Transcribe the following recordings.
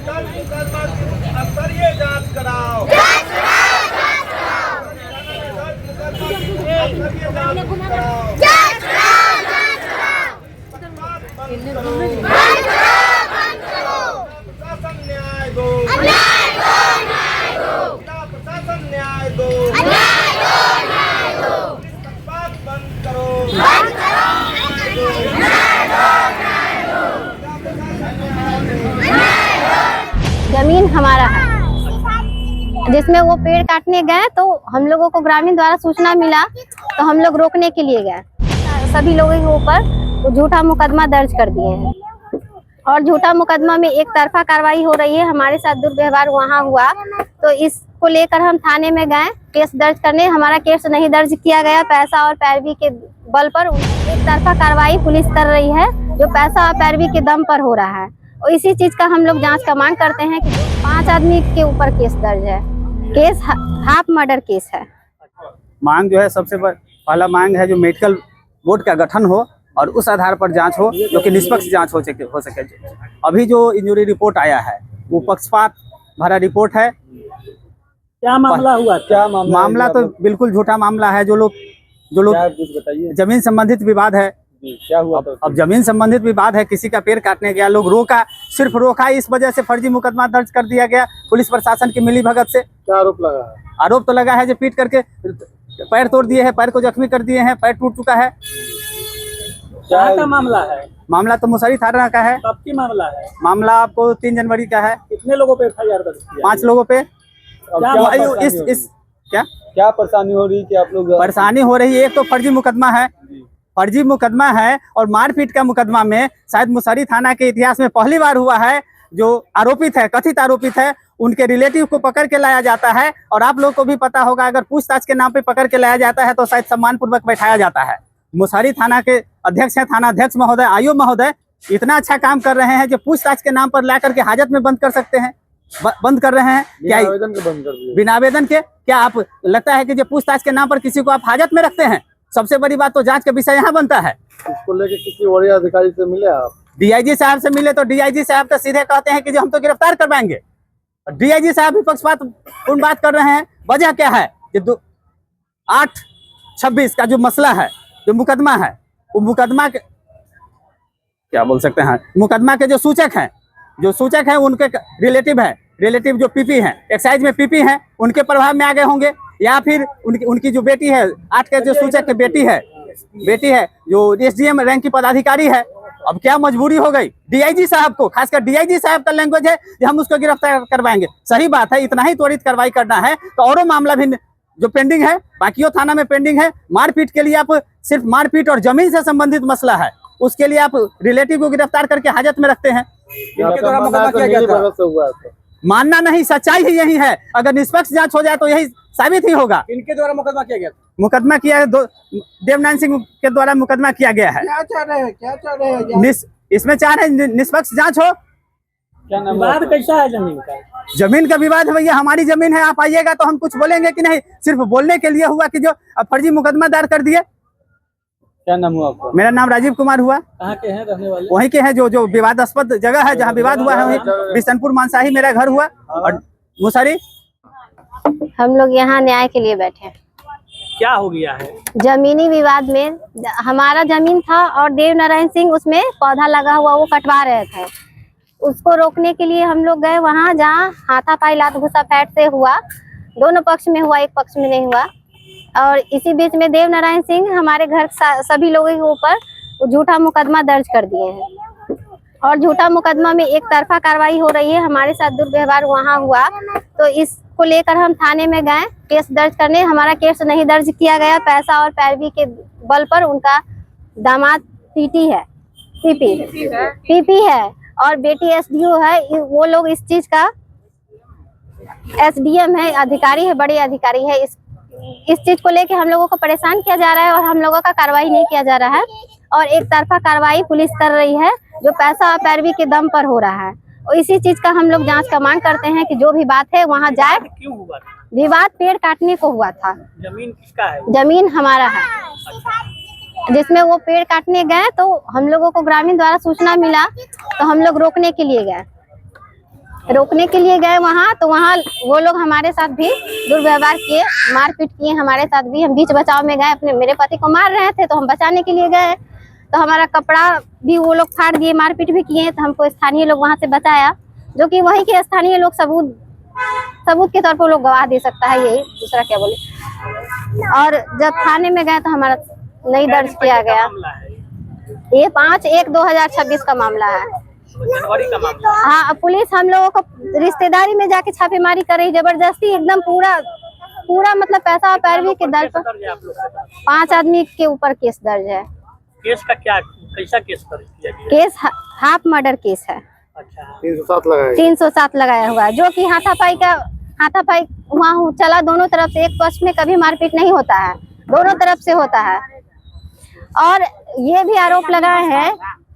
स्तरीय जांच कराओ। प्रशासन न्याय दो, प्रशासन न्याय दो, बात बंद करो। जमीन हमारा है, जिसमें वो पेड़ काटने गए तो हम लोगों को ग्रामीण द्वारा सूचना मिला, तो हम लोग रोकने के लिए गए। सभी लोगों के ऊपर झूठा मुकदमा दर्ज कर दिए हैं और झूठा मुकदमा में एक तरफा कार्रवाई हो रही है। हमारे साथ दुर्व्यवहार वहाँ हुआ, तो इसको लेकर हम थाने में गए केस दर्ज करने। हमारा केस नहीं दर्ज किया गया। पैसा और पैरवी के बल पर एक तरफा कार्रवाई पुलिस कर रही है, जो पैसा और पैरवी के दम पर हो रहा है। और इसी चीज का हम लोग जांच का मांग करते हैं कि 5 आदमी के ऊपर केस दर्ज है। केस हाफ मर्डर केस है। मांग जो है, सबसे पहला मांग है जो मेडिकल बोर्ड का गठन हो और उस आधार पर जांच हो, जो कि निष्पक्ष जांच हो सके। अभी जो इंजरी रिपोर्ट आया है वो पक्षपात भरा रिपोर्ट है। क्या मामला हुआ? क्या मामला तो बिल्कुल झूठा मामला है। जो लोग कुछ बताइए। जमीन संबंधित विवाद है। क्या हुआ? अब जमीन संबंधित विवाद है, किसी का पेड़ काटने गया, लोग रोका, सिर्फ रोका, इस वजह से फर्जी मुकदमा दर्ज कर दिया गया पुलिस प्रशासन की मिलीभगत से। क्या आरोप लगा है? आरोप तो लगा है जो पीट करके पैर तोड़ दिए हैं, पैर को जख्मी कर दिए हैं, पैर टूट चुका है। क्या का मामला है? मामला तो मुसहरी थाना का है। कब की मामला है? मामला आपको 3 जनवरी का है। कितने लोगों पे FIR दर्ज किया? 5 लोगों पे। क्या परेशानी हो रही है कि आप लोग? परेशानी हो रही है, एक तो फर्जी मुकदमा है और मारपीट का मुकदमा में शायद मुसहरी थाना के इतिहास में पहली बार हुआ है। जो आरोपित है, कथित आरोपित है, उनके रिलेटिव को पकड़ के लाया जाता है। और आप लोग को भी पता होगा, अगर पूछताछ के नाम पे पकड़ के लाया जाता है तो शायद सम्मान पूर्वक बैठाया जाता है। मुसहरी थाना के अध्यक्ष है, थाना अध्यक्ष महोदय, आईओ महोदय इतना अच्छा काम कर रहे हैं जो पूछताछ के नाम पर ला करके हाजत में बंद कर सकते हैं, बंद कर रहे हैं। क्या आवेदन के बंद कर दिए? बिना आवेदन के? क्या आप लगता है कि जो पूछताछ के नाम पर किसी को आप हाजत में रखते हैं? सबसे बड़ी बात तो जांच का विषय यहाँ बनता है। इसको लेके किसी वरीय अधिकारी से मिले आप? DIG साहब से मिले तो DIG साहब तो सीधे कहते हैं कि जो हम तो गिरफ्तार करवाएंगे। DIG साहब भी पक्षपात पूर्ण बात कर रहे हैं। वजह क्या है कि 8/26 का जो मसला है, जो मुकदमा है, वो मुकदमा के क्या बोल सकते हैं, मुकदमा के जो सूचक हैं उनके रिलेटिव है, रिलेटिव जो PP हैं, एक्साइज में PP हैं, उनके प्रभाव में आ गए होंगे, या फिर उनकी जो बेटी है, 8 के जो सूचक की बेटी है जो SDM रैंक की पदाधिकारी है। अब क्या मजबूरी हो गई DIG साहब को, खासकर DIG साहब का लैंग्वेज है कि हम उसको गिरफ्तार करवाएंगे। सही बात है, इतना ही त्वरित कार्रवाई करना है तो औरों मामला भी जो पेंडिंग है, बाकियों थाना में पेंडिंग है। मारपीट के लिए आप सिर्फ मारपीट और जमीन से संबंधित मसला है, उसके लिए आप रिलेटिव को गिरफ्तार करके हाजत में रखते हैं। मानना नहीं, सच्चाई ही यही है। अगर निष्पक्ष जांच हो जाए तो यही साबित ही होगा। इनके द्वारा मुकदमा किया गया? मुकदमा किया है, देवनारायण सिंह के द्वारा मुकदमा किया गया है। क्या चाह रहे हैं? इसमें चाह रहे हैं निष्पक्ष जांच हो। क्या नाम? विवाद कैसा है जमीन का? जमीन का विवाद है भैया, हमारी जमीन है, आप आइएगा तो हम कुछ बोलेंगे कि नहीं? सिर्फ बोलने के लिए हुआ कि जो फर्जी मुकदमा दायर कर दिए। क्या नाम हुआ आपका? मेरा नाम राजीव कुमार हुआ। कहाँ के हैं रहने वाले? वहीं के हैं, जो विवादास्पद जगह है, जहाँ विवाद हुआ है, वहीं बिशनपुर मानसाही मेरा घर हुआ। और मुसहरी हम लोग यहाँ न्याय के लिए बैठे हैं। क्या हो गया है? जमीनी विवाद में हमारा जमीन था और देवनारायण सिंह उसमें पौधा लगा हुआ वो कटवा रहे थे। उसको रोकने के लिए हम लोग गए वहाँ, जहाँ हाथापाई लात घुसा फैट से हुआ। दोनों पक्ष में हुआ, एक पक्ष में नहीं हुआ। और इसी बीच में देवनारायण सिंह हमारे घर सभी लोगों के ऊपर झूठा मुकदमा दर्ज कर दिए हैं और झूठा मुकदमा में एक तरफा कार्रवाई हो रही है। हमारे साथ दुर्व्यवहार वहाँ हुआ, तो इसको लेकर हम थाने में गए केस दर्ज करने। हमारा केस नहीं दर्ज किया गया। पैसा और पैरवी के बल पर उनका दामाद PP है और बेटी SDO है। वो लोग इस चीज का SDM है, अधिकारी है, बड़े अधिकारी है। इस चीज को लेके हम लोगों को परेशान किया जा रहा है और हम लोगों का कार्रवाई नहीं किया जा रहा है। और एक तरफा कार्रवाई पुलिस कर रही है, जो पैसा और पैरवी के दम पर हो रहा है। और इसी चीज का हम लोग जांच का मांग करते हैं कि जो भी बात है वहाँ जाए। क्यों हुआ? विवाद पेड़ काटने को हुआ था। जमीन किसका है? जमीन हमारा है, जिसमें वो पेड़ काटने गए तो हम लोगों को ग्रामीण द्वारा सूचना मिला, तो हम लोग रोकने के लिए गए। रोकने के लिए गए वहाँ, तो वहाँ वो लोग हमारे साथ भी दुर्व्यवहार किए, मारपीट किए हमारे साथ भी। हम बीच बचाव में गए, अपने मेरे पति को मार रहे थे तो हम बचाने के लिए गए, तो हमारा कपड़ा भी वो लोग फाड़ दिए, मारपीट भी किए। तो हमको स्थानीय लोग वहाँ से बचाया, जो कि वहीं के स्थानीय लोग सबूत के तौर पर लोग गवाह दे सकता है, यही, दूसरा क्या बोले। और जब थाने में गए तो हमारा नहीं दर्ज किया गया। मामला है ये 5/1/2026 का मामला है। जनवरी का मामला है। हाँ, पुलिस हम लोगों को रिश्तेदारी में जाके छापेमारी कर रही, जबरदस्ती एकदम पूरा मतलब पैसा और पैरवी के दर पर दर्ज है आप लोग के पास? 5 आदमी के ऊपर केस दर्ज है। केस का कैसा केस दर्ज किया गया? केस हाफ मर्डर केस है। अच्छा, 307 लगाया हुआ है, जो कि हाथापाई वहाँ चला दोनों तरफ से। एक पक्ष में कभी मारपीट नहीं होता है, दोनों तरफ से होता है। और ये भी आरोप लगाए हैं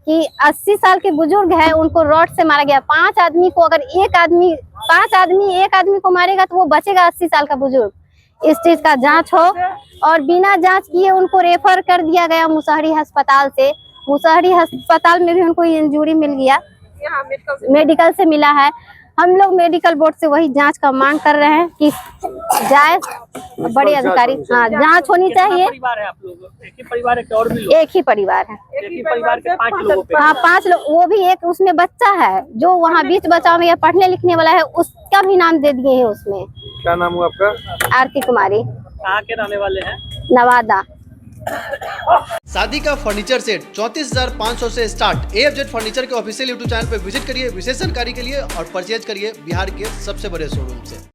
कि 80 साल के बुजुर्ग है, उनको रॉड से मारा गया। 5 आदमी को अगर एक आदमी को मारेगा तो वो बचेगा 80 साल का बुजुर्ग। इस चीज का जांच हो, और बिना जांच किए उनको रेफर कर दिया गया मुसहरी अस्पताल से। मुसहरी अस्पताल में भी उनको इंजरी मिल गया, मेडिकल से मिला है। हम लोग मेडिकल बोर्ड से वही जांच का मांग कर रहे हैं कि जाए बड़े अधिकारी, हाँ, जांच होनी चाहिए। परिवार है आप लोग? एक ही परिवार है कि और भी लोग? एक ही परिवार है। एक ही परिवार के 5 लोगों पे? हाँ, 5 लोग, वो भी एक उसमें बच्चा है जो वहाँ बीच बचाव में या पढ़ने लिखने वाला है, उसका भी नाम दे दिए हैं उसमें। क्या नाम हुआ आपका? आरती कुमारी, कहाँ के रहने वाले हैं? नवादा। शादी का फर्नीचर सेट 34,500 से स्टार्ट। AFZ फर्नीचर के ऑफिशियल यूट्यूब चैनल पर विजिट करिए विशेष जानकारी के लिए और परचेज करिए बिहार के सबसे बड़े शोरूम से।